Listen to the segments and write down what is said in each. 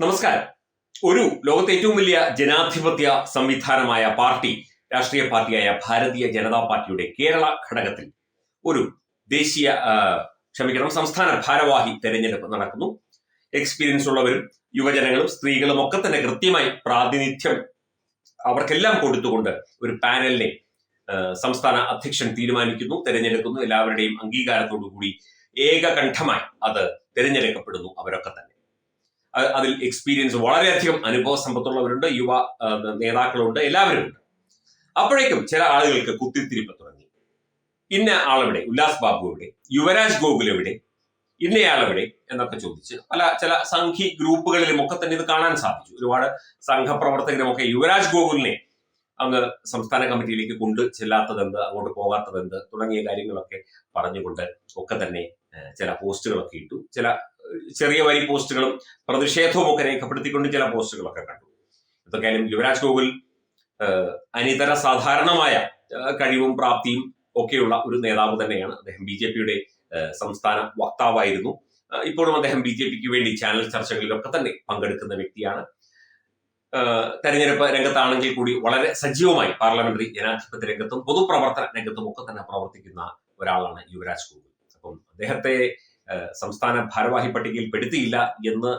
നമസ്കാരം. ഒരു ലോകത്തെ ഏറ്റവും വലിയ ജനാധിപത്യ സംവിധാനമായ രാഷ്ട്രീയ പാർട്ടിയായ ഭാരതീയ ജനതാ പാർട്ടിയുടെ കേരള ഘടകത്തിൽ ഒരു സംസ്ഥാന ഭാരവാഹി തെരഞ്ഞെടുപ്പ് നടക്കുന്നു. എക്സ്പീരിയൻസ് ഉള്ളവരും യുവജനങ്ങളും സ്ത്രീകളും ഒക്കെ തന്നെ കൃത്യമായി പ്രാതിനിധ്യം അവർക്കെല്ലാം കൊടുത്തുകൊണ്ട് ഒരു പാനലിനെ സംസ്ഥാന അധ്യക്ഷൻ തീരുമാനിക്കുന്നു, തെരഞ്ഞെടുക്കുന്നു. എല്ലാവരുടെയും അംഗീകാരത്തോടുകൂടി ഏകകണ്ഠമായി അത് തിരഞ്ഞെടുക്കപ്പെടുന്നു. അവരൊക്കെ തന്നെ അതിൽ എക്സ്പീരിയൻസ് വളരെയധികം അനുഭവ സമ്പത്തുള്ളവരുണ്ട്, യുവ നേതാക്കളുണ്ട്, എല്ലാവരും ഉണ്ട്. അപ്പോഴേക്കും ചില ആളുകൾക്ക് കുത്തിത്തിരിപ്പ് തുടങ്ങി. ഇന്ന ആളെവിടെ, ഉല്ലാസ് ബാബു എവിടെ, യുവരാജ് ഗോകുൽ എവിടെ, ഇന്നയാളെവിടെ എന്നൊക്കെ ചോദിച്ച് ചില സംഘി ഗ്രൂപ്പുകളിലും ഒക്കെ തന്നെ ഇത് കാണാൻ സാധിച്ചു. ഒരുപാട് സംഘപ്രവർത്തകരുമൊക്കെ യുവരാജ് ഗോകുലിനെ അങ്ങ് സംസ്ഥാന കമ്മിറ്റിയിലേക്ക് കൊണ്ട് ചെല്ലാത്തതെന്ത്, അങ്ങോട്ട് പോകാത്തതെന്ത് തുടങ്ങിയ കാര്യങ്ങളൊക്കെ പറഞ്ഞുകൊണ്ട് ഒക്കെ തന്നെ ചില പോസ്റ്റുകളൊക്കെ ഇട്ടു. ചില ചെറിയ വരി പോസ്റ്റുകളും പ്രതിഷേധവും ഒക്കെ രേഖപ്പെടുത്തിക്കൊണ്ട് ചില പോസ്റ്റുകളൊക്കെ കണ്ടു. എന്തൊക്കെയായാലും യുവരാജ് ഗോകുൽ അനിതര സാധാരണമായ കഴിവും പ്രാപ്തിയും ഒക്കെയുള്ള ഒരു നേതാവ് തന്നെയാണ്. അദ്ദേഹം BJP-യുടെ സംസ്ഥാന വക്താവായിരുന്നു. ഇപ്പോഴും അദ്ദേഹം BJP-ക്ക് വേണ്ടി ചാനൽ ചർച്ചകളിലൊക്കെ തന്നെ പങ്കെടുക്കുന്ന വ്യക്തിയാണ്. തെരഞ്ഞെടുപ്പ് രംഗത്താണെങ്കിൽ കൂടി വളരെ സജീവമായി പാർലമെന്ററി ജനാധിപത്യ രംഗത്തും പൊതുപ്രവർത്തന രംഗത്തും ഒക്കെ തന്നെ പ്രവർത്തിക്കുന്ന ഒരാളാണ് യുവരാജ് ഗോകുൽ. അപ്പം അദ്ദേഹത്തെ സംസ്ഥാന ഭാരവാഹി പട്ടികയിൽ പെടുത്തിയില്ല എന്ന്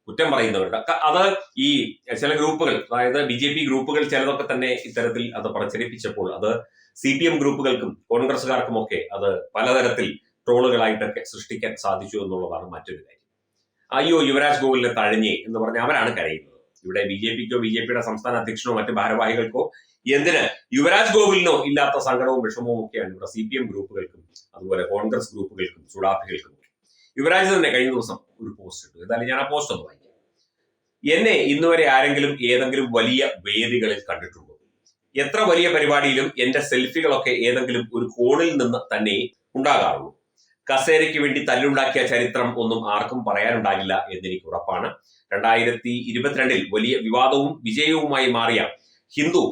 കുറ്റം പറയുന്നവരുടെ അത് ഈ ചില ഗ്രൂപ്പുകൾ, അതായത് BJP ഗ്രൂപ്പുകൾ ചിലതൊക്കെ തന്നെ ഇത്തരത്തിൽ അത് പ്രചരിപ്പിച്ചപ്പോൾ അത് CPM ഗ്രൂപ്പുകൾക്കും കോൺഗ്രസുകാർക്കുമൊക്കെ അത് പലതരത്തിൽ ട്രോളുകളായിട്ടൊക്കെ സൃഷ്ടിക്കാൻ സാധിച്ചു എന്നുള്ളതാണ് മറ്റൊരു കാര്യം. അയ്യോ യുവരാജ് ഗോകുലിനെ തഴഞ്ഞേ എന്ന് പറഞ്ഞ് അവരാണ് കരയുന്നത്. ഇവിടെ BJP-ക്കോ BJP-യുടെ സംസ്ഥാന അധ്യക്ഷനോ മറ്റ് ഭാരവാഹികൾക്കോ എന്തിന് യുവരാജ് ഗോകുലിനോ ഇല്ലാത്ത സങ്കടവും വിഷമവും ഒക്കെയാണ് ഇവിടെ CPM ഗ്രൂപ്പുകൾക്കും അതുപോലെ കോൺഗ്രസ് ഗ്രൂപ്പുകൾക്കും ചുടാപ്പികൾക്കും. യുവരാജ് തന്നെ കഴിഞ്ഞ ദിവസം ഒരു പോസ്റ്റ് ഇട്ടു. എന്തായാലും ഞാൻ ആ പോസ്റ്റ് ഒന്ന് വായിക്കാം. എന്നെ ഇന്നുവരെ ആരെങ്കിലും ഏതെങ്കിലും വലിയ വേദികളിൽ കണ്ടിട്ടുണ്ടോ? എത്ര വലിയ പരിപാടിയിലും എന്റെ സെൽഫികളൊക്കെ ഏതെങ്കിലും ഒരു കോണിൽ നിന്ന് തന്നെ ഉണ്ടാകാറുള്ളൂ. കസേരയ്ക്ക് വേണ്ടി തല്ലുണ്ടാക്കിയ ചരിത്രം ഒന്നും ആർക്കും പറയാനുണ്ടാകില്ല എന്നെനിക്ക് ഉറപ്പാണ്. 2022 വലിയ വിവാദവും വിജയവുമായി മാറിയ ഹിന്ദു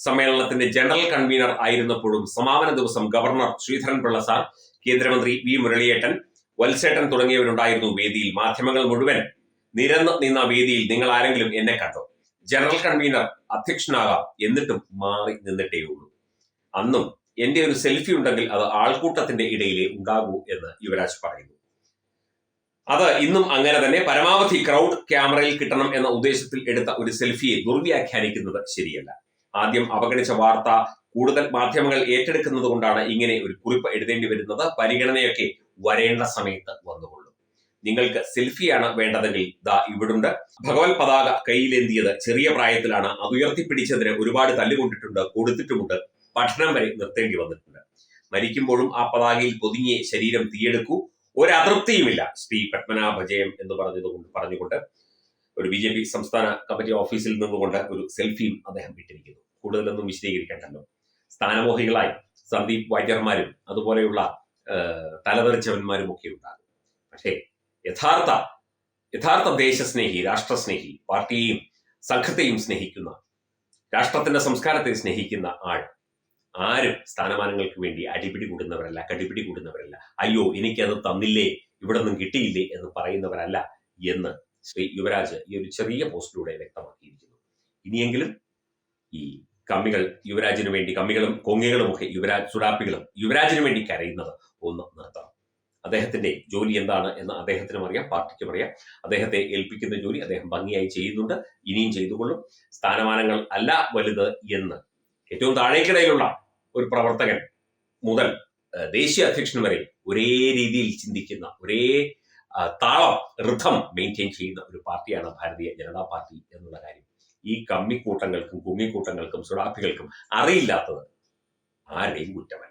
സമ്മേളനത്തിന്റെ ജനറൽ കൺവീനർ ആയിരുന്നപ്പോഴും സമാപന ദിവസം ഗവർണർ ശ്രീധരൻപിള്ള സാർ, കേന്ദ്രമന്ത്രി V മുരളിയേട്ടൻ, വത്സേട്ടൻ തുടങ്ങിയവരുണ്ടായിരുന്നു വേദിയിൽ. മാധ്യമങ്ങൾ മുഴുവൻ നിരന്ന് നിന്ന വേദിയിൽ നിങ്ങൾ ആരെങ്കിലും എന്നെ കണ്ടോ? ജനറൽ കൺവീനർ അധ്യക്ഷനാകാം, എന്നിട്ടും മാറി നിന്നിട്ടേ ഉള്ളൂ. അന്നും എന്റെ ഒരു സെൽഫി ഉണ്ടെങ്കിൽ അത് ആൾക്കൂട്ടത്തിന്റെ ഇടയിലേ ഉണ്ടാകൂ എന്ന് യുവരാജ് പറയുന്നു. അത് ഇന്നും അങ്ങനെ തന്നെ. പരമാവധി ക്രൗഡ് ക്യാമറയിൽ കിട്ടണം എന്ന ഉദ്ദേശത്തിൽ എടുത്ത ഒരു സെൽഫിയെ ദുർവ്യാഖ്യാനിക്കുന്നത് ശരിയല്ല. ആദ്യം അവഗണിച്ച വാർത്ത കൂടുതൽ മാധ്യമങ്ങൾ ഏറ്റെടുക്കുന്നത് കൊണ്ടാണ് ഇങ്ങനെ ഒരു കുറിപ്പ് എഴുതേണ്ടി വരുന്നത്. പരിഗണനയൊക്കെ വരേണ്ട സമയത്ത് വന്നുകൊള്ളും. നിങ്ങൾക്ക് സെൽഫിയാണ് വേണ്ടതെങ്കിൽ ദാ ഇവിടുണ്ട്. ഭഗവത് പതാക കയ്യിലേന്തിയത് ചെറിയ പ്രായത്തിലാണ്. അത് ഉയർത്തിപ്പിടിച്ചതിന് ഒരുപാട് തല്ലുകൊണ്ടിട്ടുണ്ട്, കൊടുത്തിട്ടുമുണ്ട്, പഠനം വരെ നിർത്തേണ്ടി വന്നിട്ടുണ്ട്. മരിക്കുമ്പോഴും ആ പതാകയിൽ പൊതിഞ്ഞ് ശരീരം തീയെടുക്കൂ, ഒരതൃപ്തിയുമില്ല. ശ്രീ പത്മനാഭ ജയം എന്ന് പറഞ്ഞുകൊണ്ട് ഒരു BJP സംസ്ഥാന കമ്മിറ്റി ഓഫീസിൽ നിന്നുകൊണ്ട് ഒരു സെൽഫിയും അദ്ദേഹം ഇട്ടിരിക്കുന്നു. കൂടുതലൊന്നും വിശദീകരിക്കണ്ടല്ലോ. സ്ഥാനമോഹികളായി സന്ദീപ് വാര്യർമാരും അതുപോലെയുള്ള തലതെറിച്ചവന്മാരും ഒക്കെ ഉണ്ടാകും. പക്ഷേ യഥാർത്ഥ ദേശസ്നേഹി, രാഷ്ട്രസ്നേഹി, പാർട്ടിയെയും സംഘത്തെയും സ്നേഹിക്കുന്ന, രാഷ്ട്രത്തിന്റെ സംസ്കാരത്തെ സ്നേഹിക്കുന്ന ആരും സ്ഥാനമാനങ്ങൾക്ക് വേണ്ടി അടിപിടി കൂടുന്നവരല്ല, കടിപിടി കൂടുന്നവരല്ല. അയ്യോ എനിക്കത് തന്നില്ലേ, ഇവിടെ നിന്നും കിട്ടിയില്ലേ എന്ന് പറയുന്നവരല്ല എന്ന് ശ്രീ യുവരാജ് ഈ ഒരു ചെറിയ പോസ്റ്റിലൂടെ വ്യക്തമാക്കിയിരിക്കുന്നു. ഇനിയെങ്കിലും ഈ കമ്മികൾ യുവരാജിന് വേണ്ടി, കമ്മികളും കൊങ്ങികളും ഒക്കെ ചുടാപ്പികളും യുവരാജിന് വേണ്ടി കരയുന്നത് ഒന്ന് നിർത്തണം. അദ്ദേഹത്തിന്റെ ജോലി എന്താണ് എന്ന് അദ്ദേഹത്തിനും അറിയാം, പാർട്ടിക്കും അറിയാം. അദ്ദേഹത്തെ ഏൽപ്പിക്കുന്ന ജോലി അദ്ദേഹം ഭംഗിയായി ചെയ്യുന്നുണ്ട്, ഇനിയും ചെയ്തുകൊള്ളും. സ്ഥാനമാനങ്ങൾ അല്ല വലുത് എന്ന് ഏറ്റവും താഴേക്കിടയിലുള്ള ഒരു പ്രവർത്തകൻ മുതൽ ദേശീയ അധ്യക്ഷൻ വരെ ഒരേ രീതിയിൽ ചിന്തിക്കുന്ന, ഒരേ താളം, ഋഥം മെയിൻറ്റെയിൻ ചെയ്യുന്ന ഒരു പാർട്ടിയാണ് ഭാരതീയ ജനതാ പാർട്ടി എന്നുള്ള കാര്യം ഈ കമ്മിക്കൂട്ടങ്ങൾക്കും കുങ്ങിക്കൂട്ടങ്ങൾക്കും സുഡാപ്പികൾക്കും അറിയില്ലാത്തത് ആരുടെയും കുറ്റമല്ല.